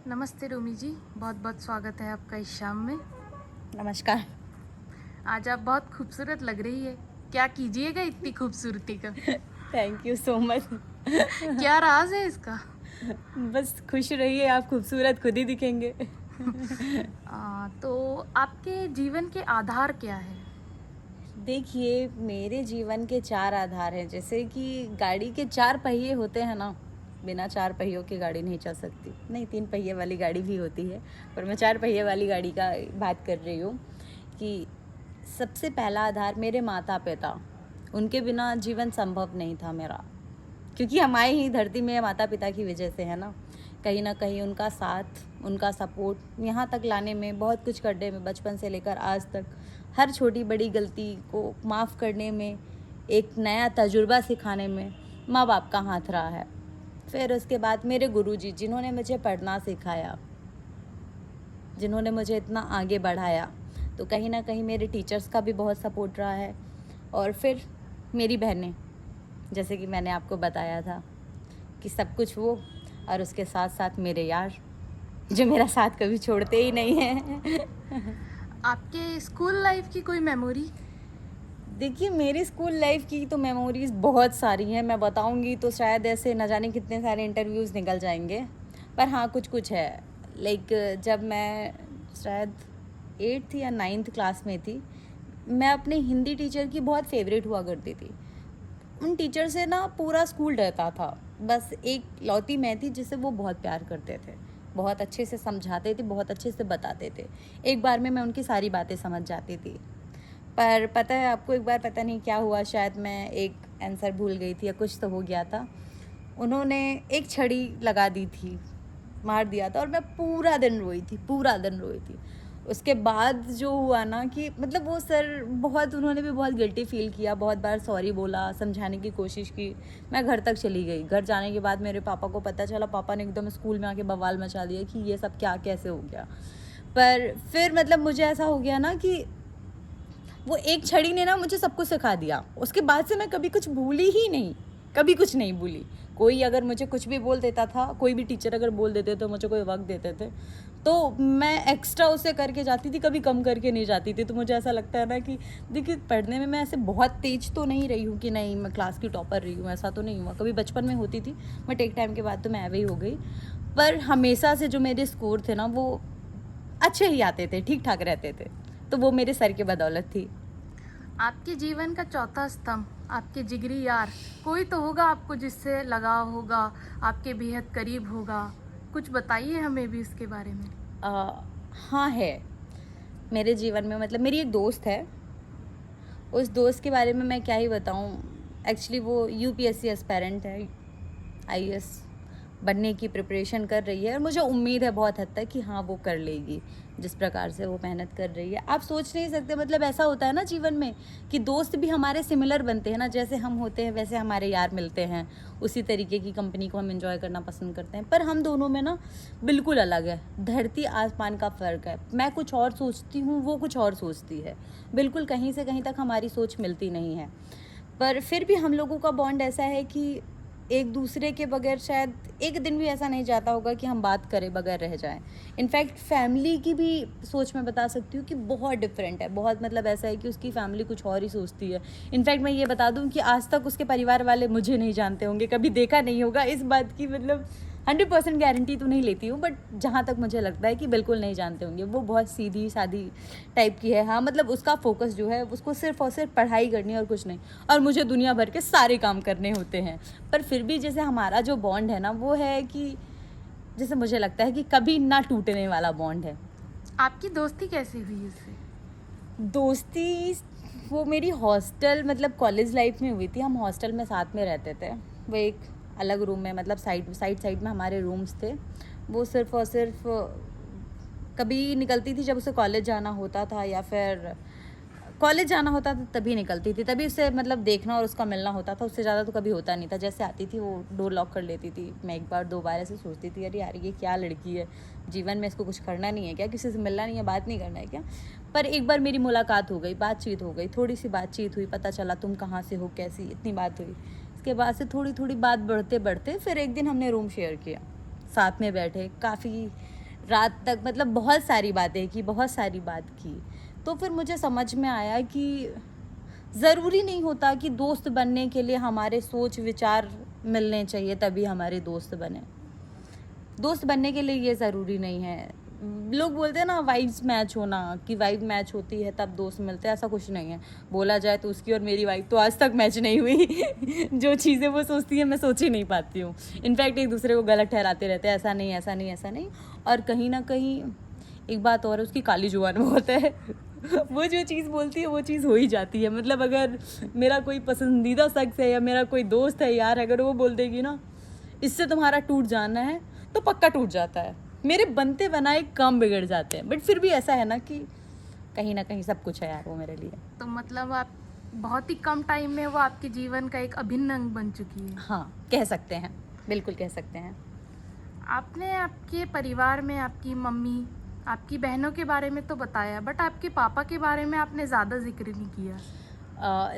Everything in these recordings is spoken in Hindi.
नमस्ते रोमी जी, बहुत बहुत स्वागत है आपका इस शाम में। नमस्कार। आज आप बहुत खूबसूरत लग रही है। क्या कीजिएगा इतनी खूबसूरती का? Thank you so much. क्या राज है इसका? बस खुश रहिए, आप खूबसूरत खुद ही दिखेंगे। तो आपके जीवन के आधार क्या है? देखिए, मेरे जीवन के 4 आधार हैं। जैसे कि गाड़ी के 4 पहिए होते हैं ना, बिना 4 पहियों की गाड़ी नहीं चल सकती। नहीं, 3 पहिए वाली गाड़ी भी होती है, पर मैं 4 पहिए वाली गाड़ी का बात कर रही हूँ कि सबसे पहला आधार मेरे माता-पिता। उनके बिना जीवन संभव नहीं था मेरा, क्योंकि हम आए ही धरती में माता-पिता की वजह से है ना। कहीं न कहीं उनका साथ, उनका सपोर्ट यहाँ तक लाने में, बहुत कुछ करने में, बचपन से लेकर आज तक हर छोटी-बड़ी गलती को माफ़ करने में, एक नया तजुर्बा सिखाने में माँ-बाप का हाथ रहा है। फिर उसके बाद मेरे गुरुजी, जिन्होंने मुझे पढ़ना सिखाया, जिन्होंने मुझे इतना आगे बढ़ाया, तो कहीं न कहीं मेरे टीचर्स का भी बहुत सपोर्ट रहा है। और फिर मेरी बहनें, जैसे कि मैंने आपको बताया था कि सब कुछ वो, और उसके साथ-साथ मेरे यार, जो मेरा साथ कभी छोड़ते ही नहीं हैं। आपके स्कूल लाइफ की कोई मेमोरी? देखिए, मेरी स्कूल लाइफ की तो मेमोरीज़ बहुत सारी हैं। मैं बताऊँगी तो शायद ऐसे न जाने कितने सारे इंटरव्यूज़ निकल जाएँगे। पर हाँ, कुछ-कुछ है। लाइक जब मैं शायद 8th या 9th क्लास में थी, मैं अपने हिंदी टीचर की बहुत फ़ेवरेट हुआ करती थी। उन टीचर से ना पूरा स्कूल डरता था। बस एक लौती मैं थी जिसे वो बहुत प्यार करते थे। बहुत अच्छे से समझाते थे, बहुत अच्छे से बताते थे। एक बार में मैं उनकी सारी बातें समझ जाती थी। पर पता है आपको, एक बार पता नहीं क्या हुआ, शायद मैं एक आंसर भूल गई थी या कुछ तो हो गया था। उन्होंने एक छड़ी लगा दी थी, मार दिया था, और मैं पूरा दिन रोई थी, पूरा दिन रोई थी। उसके बाद जो हुआ ना कि मतलब वो सर बहुत, उन्होंने भी बहुत गिल्टी फ़ील किया, बहुत बार सॉरी बोला, समझाने की कोशिश की। मैं घर तक चली गई। घर जाने के बाद मेरे पापा को पता चला, पापा ने एकदम स्कूल में आके बवाल मचा दिया कि ये सब क्या, कैसे हो गया। पर फिर मतलब मुझे ऐसा हो गया ना कि वो एक छड़ी ने ना मुझे सब कुछ सिखा दिया। उसके बाद से मैं कभी कुछ भूली ही नहीं, कभी कुछ नहीं भूली। कोई अगर मुझे कुछ भी बोल देता था, कोई भी टीचर अगर बोल देते थे, मुझे कोई वक़्त देते थे, तो मैं एक्स्ट्रा उसे करके जाती थी, कभी कम करके नहीं जाती थी। तो मुझे ऐसा लगता है ना कि देखिए, पढ़ने में मैं ऐसे बहुत तेज़ तो नहीं रही हूँ कि नहीं मैं क्लास की टॉपर रही हूँ, ऐसा तो नहीं हुआ। कभी बचपन में होती थी, बट एक टाइम के बाद तो मैं ऐवे ही हो गई। पर हमेशा से जो मेरे स्कोर थे ना, वो अच्छे ही आते थे, ठीक-ठाक रहते थे। तो वो मेरे सर की बदौलत थी। आपके जीवन का चौथा स्तंभ, आपके जिगरी यार, कोई तो होगा आपको जिससे लगाव होगा, आपके बेहद करीब होगा। कुछ बताइए हमें भी उसके बारे में। अ, हाँ है। मेरे जीवन में मतलब मेरी एक दोस्त है। उस दोस्त के बारे में मैं क्या ही बताऊँ। एक्चुअली वो यूपीएससी एस्पायरेंट है, आईएएस बनने की प्रिपरेशन कर रही है, और मुझे उम्मीद है बहुत हद तक कि हाँ, वो कर लेगी, जिस प्रकार से वो मेहनत कर रही है। आप सोच नहीं सकते, मतलब ऐसा होता है ना जीवन में कि दोस्त भी हमारे सिमिलर बनते हैं ना, जैसे हम होते हैं वैसे हमारे यार मिलते हैं। उसी तरीके की कंपनी को हम एंजॉय करना पसंद करते हैं। पर हम दोनों में ना बिल्कुल अलग है, धरती आसमान का फ़र्क है। मैं कुछ और सोचती हूँ, वो कुछ और सोचती है। बिल्कुल कहीं से कहीं तक हमारी सोच मिलती नहीं है। पर फिर भी हम लोगों का बॉन्ड ऐसा है कि एक दूसरे के बगैर शायद एक दिन भी ऐसा नहीं जाता होगा कि हम बात करे बगैर रह जाएं। इनफैक्ट फैमिली की भी सोच मैं बता सकती हूँ कि बहुत डिफरेंट है। बहुत मतलब ऐसा है कि उसकी फैमिली कुछ और ही सोचती है। इनफैक्ट मैं ये बता दूँ कि आज तक उसके परिवार वाले मुझे नहीं जानते होंगे, कभी देखा नहीं होगा। इस बात की मतलब 100% गारंटी तो नहीं लेती हूँ, बट जहाँ तक मुझे लगता है कि बिल्कुल नहीं जानते होंगे। वो बहुत सीधी सादी टाइप की है। हाँ, मतलब उसका फोकस जो है उसको सिर्फ और सिर्फ पढ़ाई करनी है और कुछ नहीं, और मुझे दुनिया भर के सारे काम करने होते हैं। पर फिर भी जैसे हमारा जो बॉन्ड है ना, वो है कि जैसे मुझे लगता है कि कभी ना टूटने वाला बॉन्ड है। आपकी दोस्ती कैसे हुई उससे? दोस्ती वो मेरी हॉस्टल मतलब कॉलेज लाइफ में हुई थी। हम हॉस्टल में साथ में रहते थे। वो एक अलग रूम में, मतलब साइड में हमारे रूम्स थे। वो सिर्फ़ और सिर्फ कभी निकलती थी जब उसे कॉलेज जाना होता था, या फिर कॉलेज जाना होता था तभी निकलती थी। तभी उससे मतलब देखना और उसका मिलना होता था। उससे ज़्यादा तो कभी होता नहीं था। जैसे आती थी वो डोर लॉक कर लेती थी। मैं एक बार 2 बार ऐसे सोचती थी, अरे यार ये क्या लड़की है, जीवन में इसको कुछ करना नहीं है क्या, किसी से मिलना नहीं है, बात नहीं करना है क्या। पर एक बार मेरी मुलाकात हो गई, बातचीत हो गई, थोड़ी सी बातचीत हुई, पता चला तुम कहाँ से हो, कैसी, इतनी बात हुई। इसके बाद से थोड़ी थोड़ी बात बढ़ते बढ़ते फिर एक दिन हमने रूम शेयर किया, साथ में बैठे, काफ़ी रात तक मतलब बहुत सारी बातें की, बहुत सारी बात की। तो फिर मुझे समझ में आया कि ज़रूरी नहीं होता कि दोस्त बनने के लिए हमारे सोच विचार मिलने चाहिए तभी हमारे दोस्त बने। दोस्त बनने के लिए ये ज़रूरी नहीं है। लोग बोलते हैं ना वाइब्स मैच होना, कि वाइब मैच होती है तब दोस्त मिलते हैं, ऐसा कुछ नहीं है। बोला जाए तो उसकी और मेरी वाइब तो आज तक मैच नहीं हुई। जो चीज़ें वो सोचती है मैं सोच ही नहीं पाती हूँ। इनफैक्ट एक दूसरे को गलत ठहराते रहते हैं, ऐसा नहीं, ऐसा नहीं, ऐसा नहीं। और कहीं ना कहीं एक बात और है, उसकी काली जुबान बहुत है। वो जो चीज़ बोलती है वो चीज़ हो ही जाती है। मतलब अगर मेरा कोई पसंदीदा शख्स है या मेरा कोई दोस्त है यार, अगर वो बोल देगी ना इससे तुम्हारा टूट जाना है, तो पक्का टूट जाता है। मेरे बनते बनाए काम बिगड़ जाते हैं, बट फिर भी ऐसा है ना कि कहीं ना कहीं सब कुछ है यार वो मेरे लिए। तो मतलब आप बहुत ही कम टाइम में वो आपके जीवन का एक अभिन्न अंग बन चुकी है। हाँ, कह सकते हैं, बिल्कुल कह सकते हैं। आपने आपके परिवार में आपकी मम्मी, आपकी बहनों के बारे में तो बताया, बट आपके पापा के बारे में आपने ज़्यादा जिक्र नहीं किया।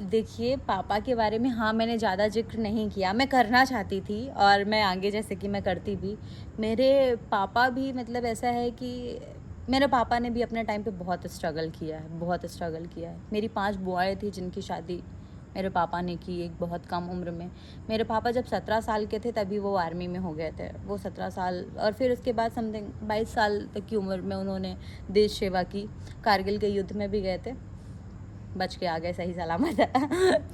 देखिए, पापा के बारे में हाँ मैंने ज़्यादा जिक्र नहीं किया, मैं करना चाहती थी और मैं आगे जैसे कि मैं करती भी। मेरे पापा भी मतलब ऐसा है कि मेरे पापा ने भी अपने टाइम पे बहुत स्ट्रगल किया है, बहुत स्ट्रगल किया है। मेरी 5 बुआएं थी जिनकी शादी मेरे पापा ने की एक बहुत कम उम्र में। मेरे पापा जब 17 साल के थे तभी वो आर्मी में हो गए थे। वो 17 साल और फिर उसके बाद समथिंग 22 साल तक की उम्र में उन्होंने देश सेवा की। कारगिल के युद्ध में भी गए थे, बच के आ गए सही सलामत।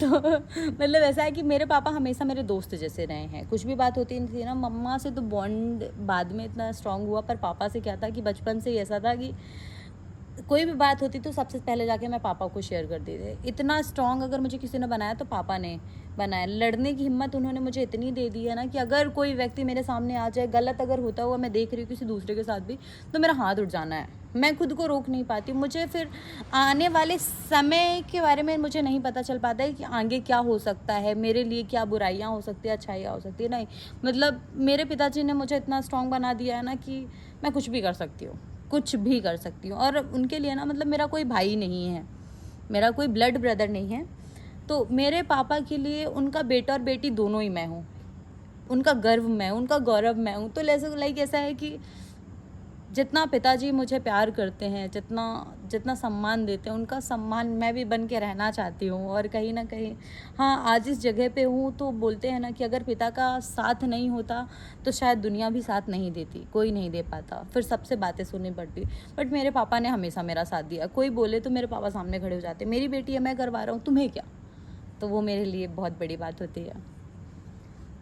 तो मतलब ऐसा है कि मेरे पापा हमेशा मेरे दोस्त जैसे रहे हैं। कुछ भी बात होती थी ना, मम्मा से तो बॉन्ड बाद में इतना स्ट्रांग हुआ, पर पापा से क्या था कि बचपन से ही ऐसा था कि कोई भी बात होती तो सबसे पहले जाके मैं पापा को शेयर कर दी थी। इतना स्ट्रांग अगर मुझे किसी ने बनाया तो पापा ने बनाया। लड़ने की हिम्मत उन्होंने मुझे इतनी दे दी है ना कि अगर कोई व्यक्ति मेरे सामने आ जाए, गलत अगर होता हुआ मैं देख रही हूँ किसी दूसरे के साथ भी, तो मेरा हाथ उठ जाना है। मैं खुद को रोक नहीं पाती। मुझे फिर आने वाले समय के बारे में मुझे नहीं पता चल पाता है कि आगे क्या हो सकता है, मेरे लिए क्या बुराइयाँ हो सकती है, अच्छाइयाँ हो सकती है। नहीं, मतलब मेरे पिताजी ने मुझे इतना स्ट्रांग बना दिया है ना कि मैं कुछ भी कर सकती हूँ, कुछ भी कर सकती हूँ। और उनके लिए ना मतलब मेरा कोई भाई नहीं है, मेरा कोई ब्लड ब्रदर नहीं है, तो मेरे पापा के लिए उनका बेटा और बेटी दोनों ही मैं हूँ। उनका गर्व मैं हूँ, उनका गौरव मैं हूँ। तो लाइक ऐसा है कि जितना पिताजी मुझे प्यार करते हैं, जितना सम्मान देते हैं, उनका सम्मान मैं भी बन के रहना चाहती हूँ। और कहीं ना कहीं हाँ, आज इस जगह पे हूँ तो बोलते हैं ना कि अगर पिता का साथ नहीं होता तो शायद दुनिया भी साथ नहीं देती, कोई नहीं दे पाता, फिर सबसे बातें सुननी पड़ती। बट मेरे पापा ने हमेशा मेरा साथ दिया। कोई बोले तो मेरे पापा सामने खड़े हो जाते, मेरी बेटी है, मैं करवा रहा हूँ, तुम्हें क्या। तो वो मेरे लिए बहुत बड़ी बात होती है।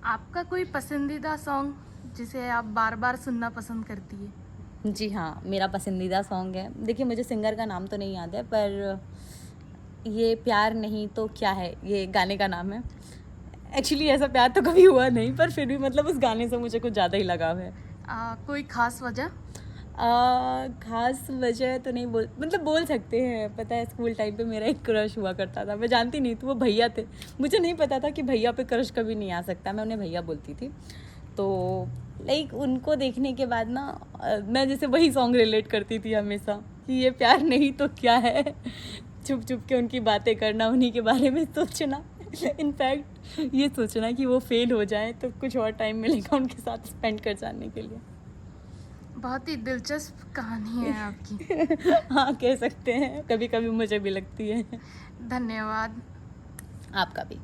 आपका कोई पसंदीदा सॉन्ग जिसे आप बार बार सुनना पसंद करती है? जी हाँ, मेरा पसंदीदा सॉन्ग है, देखिए मुझे सिंगर का नाम तो नहीं याद है, पर ये प्यार नहीं तो क्या है, ये गाने का नाम है। एक्चुअली ऐसा प्यार तो कभी हुआ नहीं, पर फिर भी मतलब उस गाने से मुझे कुछ ज़्यादा ही लगाव है। कोई खास वजह? खास वजह तो नहीं बोल सकते हैं। पता है स्कूल टाइम पे मेरा एक क्रश हुआ करता था, मैं जानती नहीं थी वो भैया थे। मुझे नहीं पता था कि भैया पे क्रश कभी नहीं आ सकता, मैं उन्हें भैया बोलती थी। तो लाइक उनको देखने के बाद ना मैं जैसे वही सॉन्ग रिलेट करती थी हमेशा कि ये प्यार नहीं तो क्या है। छुप छुप के उनकी बातें करना, उन्हीं के बारे में सोचना, इनफैक्ट ये सोचना कि वो फेल हो जाए तो कुछ और टाइम मिलेगा उनके साथ स्पेंड कर जाने के लिए। बहुत ही दिलचस्प कहानी है आपकी। हाँ, कह सकते हैं, कभी कभी मुझे भी लगती है। धन्यवाद। आपका भी।